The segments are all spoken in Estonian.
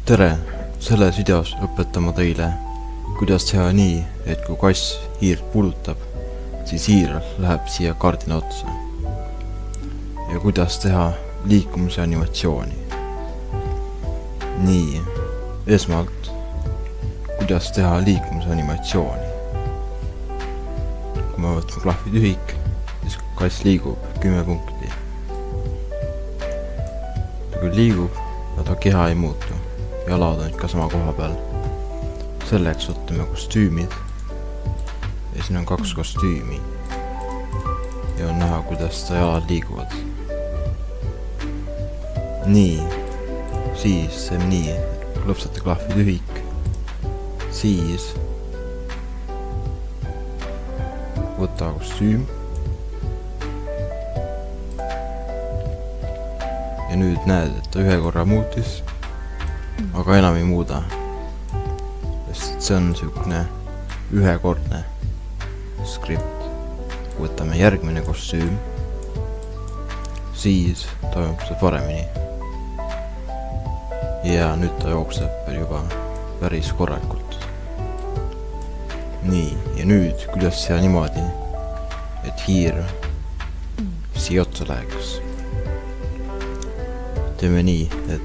tere! Selles videos õpetan ma teile, kuidas teha nii, et kui kass hiirt puudutab, siis hiir läheb siia kaardina otsa. Ja kuidas teha liikumise animatsiooni. Nii, esmalt, kuidas teha liikumise animatsiooni. Kui me võtame klahvi tühik, siis kass liigub 10 punkti. Kui liigub, ta keha ei muutu. Jalad on ikka sama koha peal. Selleks võtame kostüümid. Ja siin on 2 kostüümi. Ja on näha, kuidas ta jalad liiguvad. Nii. Siis teeme nii, et klõpsate klahvi tühik. Siis võta kostüüm. Ja nüüd näed, et ta ühe korra muutis. Aga enam ei muuda, sest see on niisugune ühekordne skript. Võtame järgmine kostüüm, siis toimub see paremini. Ja nüüd ta jookseb juba päris korralikult. Nii, ja nüüd kuidas teha niimoodi, et hiir siia otsa läheks. Teeme nii, et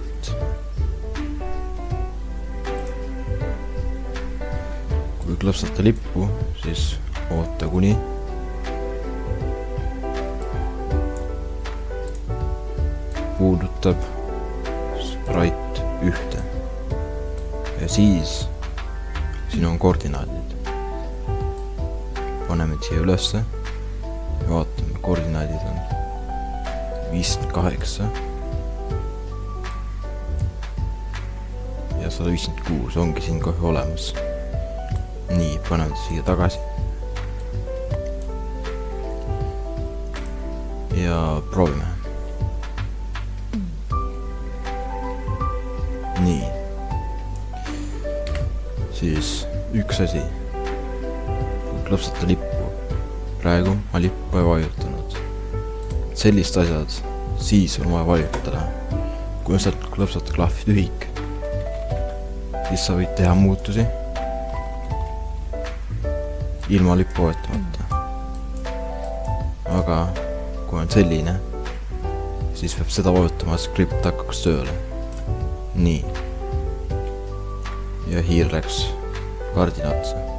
kui klõpsate lippu, siis oota kuni puudutab sprite 1. Ja siis siin on koordinaadid. Paneme siia ülesse ja vaatame, koordinaadid on 58 ja 156 ongi siin kohe olemas. Nii, paneme siia tagasi. Ja proovime. Nii. Siis üks asi. Kui klõpsate lippu. Praegu ma lippu ei vajutanud. Sellist asjad, siis on vaja vajutada. Kui sa klõpsate klahvi tühik, siis sa võid teha muutusi ilma lippu vajutamata. Aga kui on selline, siis peab seda vajutama, et skript hakkaks tööle. Nii. Ja hiir läks kaardina otsa.